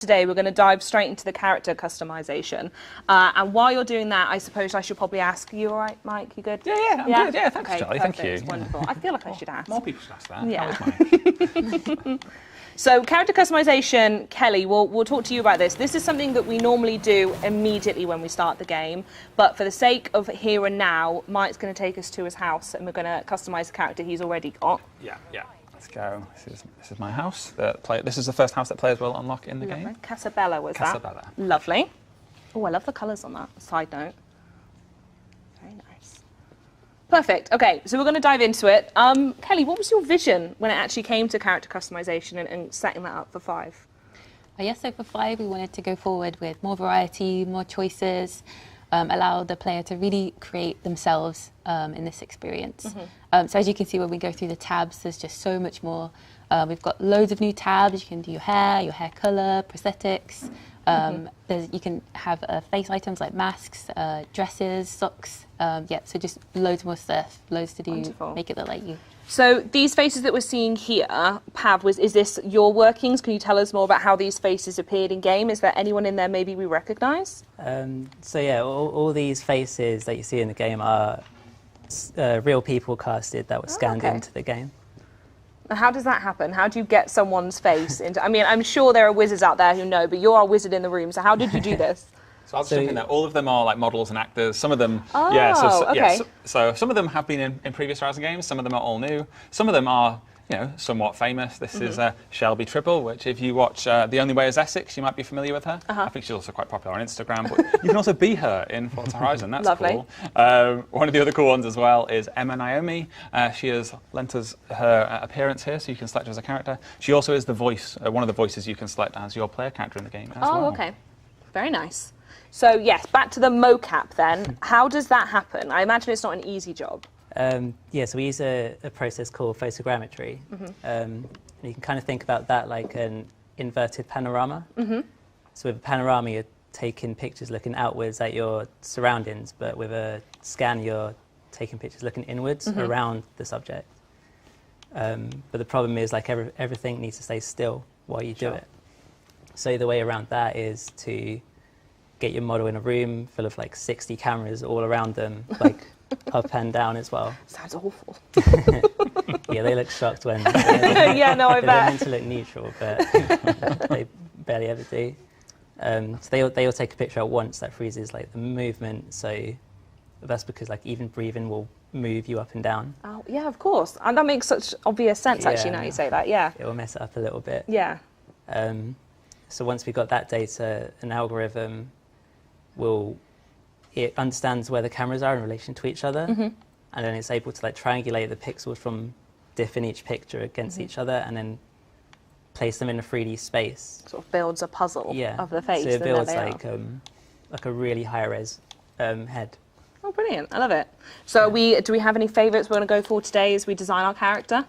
Today we're going to dive straight into the character customization, and while you're doing that, I suppose I should probably ask you. All right, Mike, you good? Yeah, I'm good. Yeah, thanks, okay, Charlie. perfect. Thank you. Wonderful. I feel like I should ask. More people should ask that. Yeah. That was mine. So character customization, Kelly, we'll talk to you about this. This is something that we normally do immediately when we start the game, but for the sake of here and now, Mike's going to take us to his house and we're going to customize the character he's already got. Yeah. Let's go. This is my house. This is the first house that players will unlock in the Lovely. game. Casabella was that? Casabella. Lovely. Oh, I love the colours on that. Side note. Very nice. Perfect. Okay, so we're going to dive into it. Kelly, what was your vision when it actually came to character customization and setting that up for 5? Yes, so for 5, we wanted to go forward with more variety, more choices, allow the player to really create themselves in this experience. So as you can see when we go through the tabs, there's just so much more. We've got loads of new tabs. You can do your hair colour, prosthetics. You can have face items like masks, dresses, socks. So just loads more stuff, loads to do, Wonderful. make it look like you. So these faces that we're seeing here, Pav, is this your workings? Can you tell us more about how these faces appeared in game? Is there anyone in there maybe we recognise? So yeah, all these faces that you see in the game are real people casted that were scanned into the game. And how does that happen? How do you get someone's face into? I mean, I'm sure there are wizards out there who know, but you're a wizard in the room. So how did you do this? So I'll just jump in there. All of them are like models and actors. Some of them, okay. So some of them have been in previous Horizon games. Some of them are all new. Some of them are, somewhat famous. This is Shelby Tribble, which if you watch The Only Way is Essex, you might be familiar with her. I think she's also quite popular on Instagram. But you can also be her in Forza Horizon. That's Lovely. Cool. One of the other cool ones as well is Emma Naomi. She has lent us her appearance here, so you can select her as a character. She also is the voice, one of the voices you can select as your player character in the game as well. Oh, okay. Very nice. So yes, back to the mocap then. How does that happen? I imagine it's not an easy job. So we use a process called photogrammetry. And you can kind of think about that like an inverted panorama. So with a panorama, you're taking pictures looking outwards at your surroundings, but with a scan, you're taking pictures looking inwards around the subject. But the problem is like everything needs to stay still while you do it. So the way around that is to get your model in a room full of like 60 cameras all around them, like up and down as well. Sounds awful. Yeah, they look shocked when yeah, no, I they're bet. meant to look neutral, but they barely ever do. So they all take a picture at once that freezes like the movement. So that's because like even breathing will move you up and down. Oh, yeah, of course. And that makes such obvious sense actually now you say that, yeah. It will mess it up a little bit. Yeah. So once we got that data, an algorithm it understands where the cameras are in relation to each other, and then it's able to like triangulate the pixels from diff in each picture against each other, and then place them in a 3D space. Sort of builds a puzzle of the face. So it builds like a really high res head. Oh, brilliant! I love it. So do we have any favourites we're going to go for today as we design our character?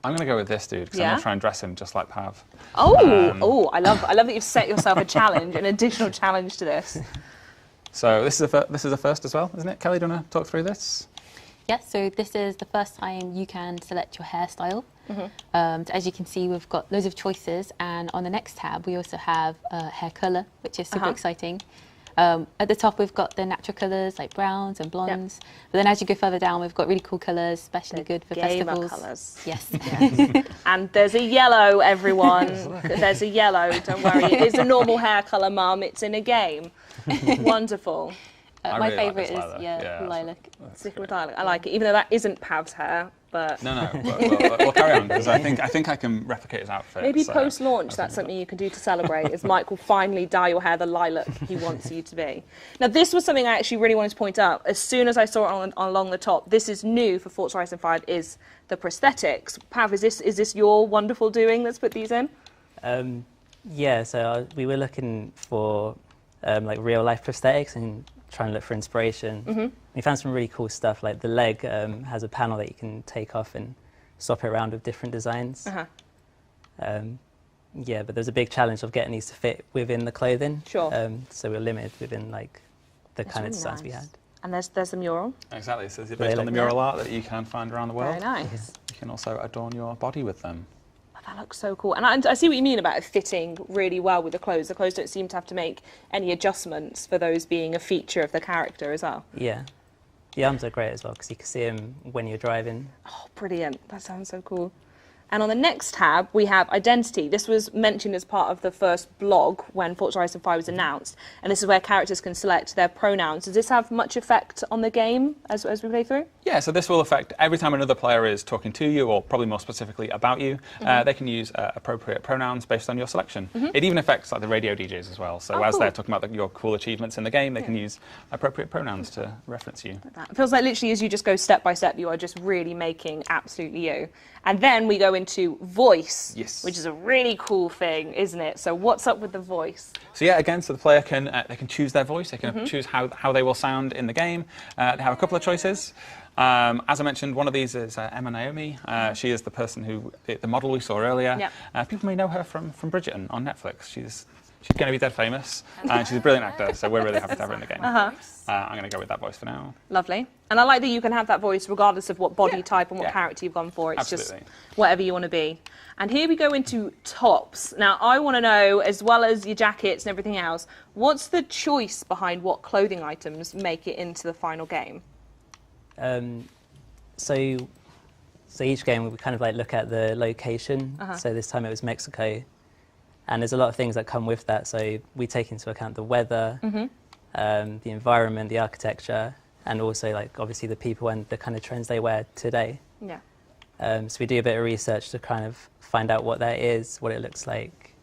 I'm going to go with this dude because I'm going to try and dress him just like Pav. I love that you've set yourself a challenge, an additional challenge to this. So this is a first as well, isn't it? Kelly, do you want to talk through this? Yes, so this is the first time you can select your hairstyle. So as you can see, we've got loads of choices, and on the next tab, we also have hair colour, which is super exciting. At the top, we've got the natural colours like browns and blondes. But then as you go further down, we've got really cool colours, especially good for festivals. Colours. Yes. And there's a yellow, everyone. There's a yellow, don't worry. It is a normal hair colour, Mum. It's in a game. Wonderful. My really favourite like is this lilac. Stick with lilac. I like it, even though that isn't Pav's hair. But No, we'll carry on because I think I can replicate his outfit. maybe so post-launch that's something you can do to celebrate, is Mike will finally dye your hair the lilac he wants you to be. Now this was something I actually really wanted to point out. As soon as I saw it along the top, this is new for Forza Horizon 5, is the prosthetics. Pav, is this your wonderful doing that's put these in? Yeah, so we were looking for like real life prosthetics and trying to look for inspiration. We found some really cool stuff, like the leg has a panel that you can take off and swap it around with different designs. Yeah, but there's a big challenge of getting these to fit within the clothing. Sure. So we're limited within like the kind of really designs we nice. had. And there's the mural. Exactly. So it's based on the mural art that you can find around the world. Very nice. You can also adorn your body with them. That looks so cool. And I see what you mean about it fitting really well with the clothes. The clothes don't seem to have to make any adjustments for those being a feature of the character as well. Yeah. The arms are great as well because you can see them when you're driving. Oh, brilliant. That sounds so cool. And on the next tab, we have identity. This was mentioned as part of the first blog when Forza Horizon 5 was announced. And this is where characters can select their pronouns. Does this have much effect on the game as we play through? Yeah, so this will affect every time another player is talking to you, or probably more specifically about you. They can use appropriate pronouns based on your selection. It even affects like the radio DJs as well. So as cool. they're talking about your cool achievements in the game, they can use appropriate pronouns to reference you. It feels like literally as you just go step by step, you are just really making absolutely you. And then we go into voice, which is a really cool thing, isn't it? So what's up with the voice? So yeah, again, so the player can they can choose their voice. They can choose how they will sound in the game. They have a couple of choices. As I mentioned, one of these is Emma Naomi. She is the person the model we saw earlier. Yep. People may know her from Bridgerton on Netflix. She's going to be dead famous, and she's a brilliant actor, so we're really happy to have her in the game. I'm going to go with that voice for now. Lovely. And I like that you can have that voice regardless of what body type and what character you've gone for. It's just whatever you want to be. And here we go into tops. Now, I want to know, as well as your jackets and everything else, what's the choice behind what clothing items make it into the final game? So each game we kind of like look at the location. So this time it was Mexico. And there's a lot of things that come with that. So we take into account the weather, the environment, the architecture, and also like obviously the people and the kind of trends they wear today. Yeah. So we do a bit of research to kind of find out what that is, what it looks like.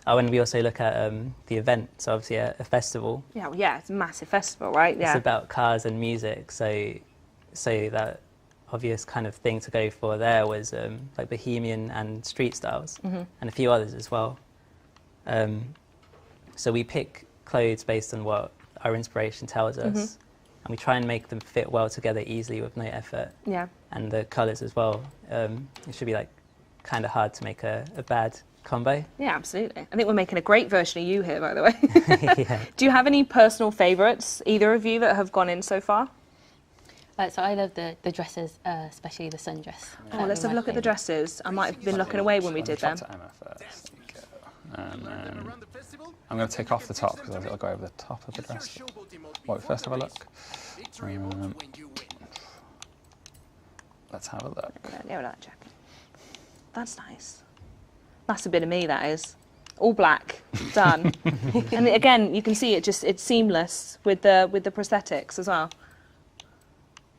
Oh, and we also look at the event. So obviously a festival. Yeah, well, yeah, it's a massive festival, right? Yeah. It's about cars and music. So that obvious kind of thing to go for there was like Bohemian and street styles, and a few others as well. So we pick clothes based on what our inspiration tells us, and we try and make them fit well together easily with no effort. Yeah. And the colours as well. It should be like kind of hard to make a bad combo. Yeah, absolutely. I think we're making a great version of you here, by the way. Yeah. Do you have any personal favourites, either of you, that have gone in so far? So I love the dresses, especially the sundress. Oh, let's have a look at the dresses. I might have been looking away when we did them. And then I'm going to take off the top because I'll go over the top of the dress. Well, first have a look. Let's have a look. Yeah, that jacket. That's nice. That's a bit of me, that is. All black, done. And again, you can see it's seamless with the prosthetics as well.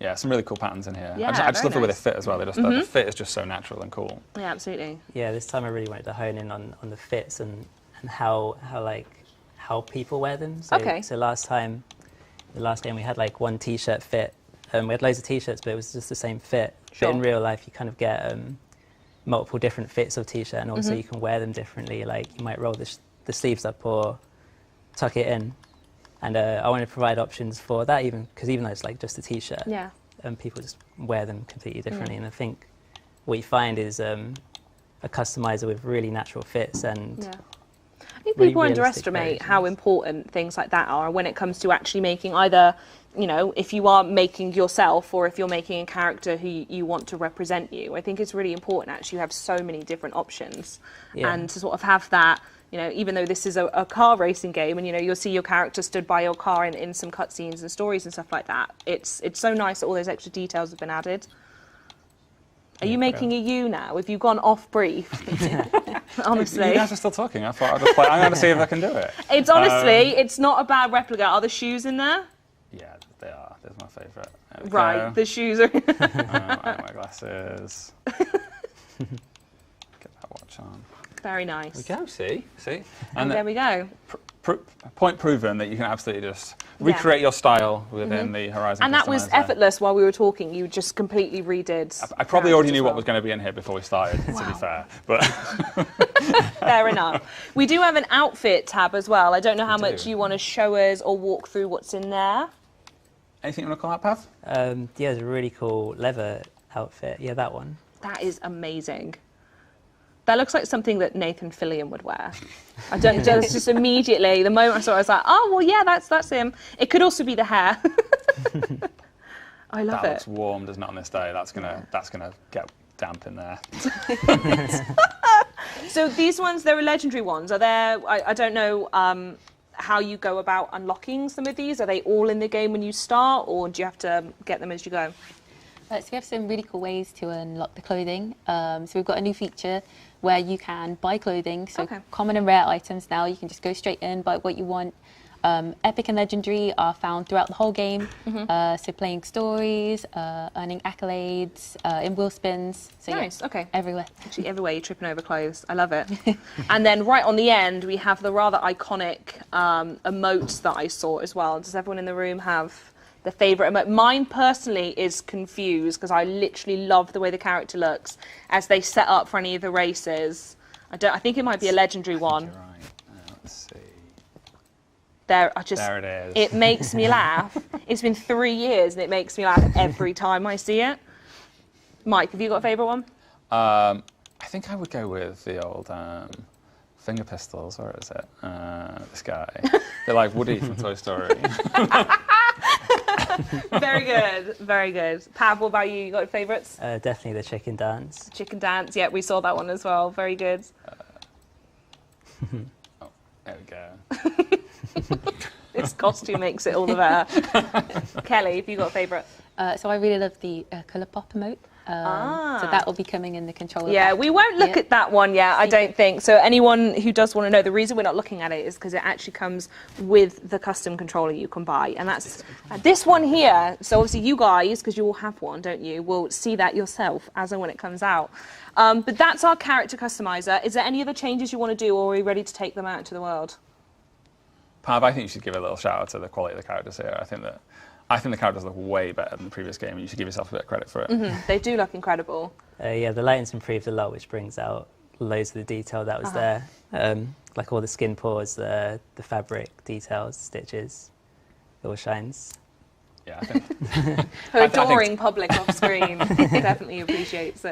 Yeah, some really cool patterns in here. Yeah, I just love the way they fit as well. The fit is just so natural and cool. Yeah, absolutely. Yeah, this time I really wanted to hone in on the fits and how people wear them. So, so the last game we had like one t-shirt fit. We had loads of t-shirts, but it was just the same fit. Sure. But in real life, you kind of get multiple different fits of t-shirt, and also you can wear them differently. Like you might roll the sleeves up or tuck it in. And I wanted to provide options for that, even though it's like just a t-shirt, people just wear them completely differently. And I think what you find is a customizer with really natural fits and. Yeah. I think people underestimate how important things like that are when it comes to actually making either, if you are making yourself or if you're making a character who you want to represent you. I think it's really important actually you have so many different options and to sort of have that. Even though this is a car racing game and, you'll see your character stood by your car in some cutscenes and stories and stuff like that, it's so nice that all those extra details have been added. Are you making a you now? Have you gone off brief? Honestly. You guys are still talking. I thought I'd just play. I'm going to see if I can do it. It's honestly, it's not a bad replica. Are the shoes in there? Yeah, they are. There's my favourite. Right, the shoes are... I have my glasses. Get that watch on. Very nice. We go, see? And there we go. Point proven that you can absolutely just recreate your style within the Horizon. And that was effortless while we were talking. You just completely redid. I probably already knew what was going to be in here before we started, to be fair. But fair enough. We do have an outfit tab as well. I don't know how much you want to show us or walk through what's in there. Anything you want to call out, Pav? Yeah, it's a really cool leather outfit. Yeah, that one. That is amazing. That looks like something that Nathan Fillion would wear. I don't just immediately, the moment I saw it, I was like, oh, well, yeah, that's him. It could also be the hair. I love it. That looks warm, doesn't it, on this day? That's gonna get damp in there. So these ones, they're legendary ones. Are there? I don't know how you go about unlocking some of these. Are they all in the game when you start, or do you have to get them as you go? So we have some really cool ways to unlock the clothing. So we've got a new feature where you can buy clothing. So common and rare items now, you can just go straight in, buy what you want. Epic and legendary are found throughout the whole game. So playing stories, earning accolades, in wheel spins. So Nice, okay. Everywhere. Actually, everywhere you're tripping over clothes. I love it. And then right on the end, we have the rather iconic emotes that I saw as well. Does everyone in the room have the favourite emote? Mine personally is Confused, because I literally love the way the character looks as they set up for any of the races. I think it might be a legendary one. You're right. Let's see. There it is. It makes me laugh. It's been 3 years and it makes me laugh every time I see it. Mike, have you got a favourite one? I think I would go with the old finger pistols, or is it? This guy. They're like Woody from Toy Story. Very good, very good. Pav, what about you? You got favourites? Definitely the chicken dance. Chicken dance, yeah, we saw that one as well. Very good. Oh, there we go. This costume makes it all the better. Kelly, have you got a favourite? So I really love the colour pop emote. So that will be coming in the controller. Yeah, pack. we won't look at that one yet, I don't think. So anyone who does want to know, the reason we're not looking at it is because it actually comes with the custom controller you can buy. And that's this one here. So obviously you guys, because you all have one, don't you, will see that yourself as and when it comes out. But that's our character customizer. Is there any other changes you want to do, or are we ready to take them out into the world? Pav, I think you should give a little shout out to the quality of the characters here. I think the characters look way better than the previous game, and you should give yourself a bit of credit for it. They do look incredible. Yeah, the lighting's improved a lot, which brings out loads of the detail that was there. Like all the skin pores, the fabric details, stitches, it all shines. Yeah, I think. Her adoring public off screen definitely appreciates it.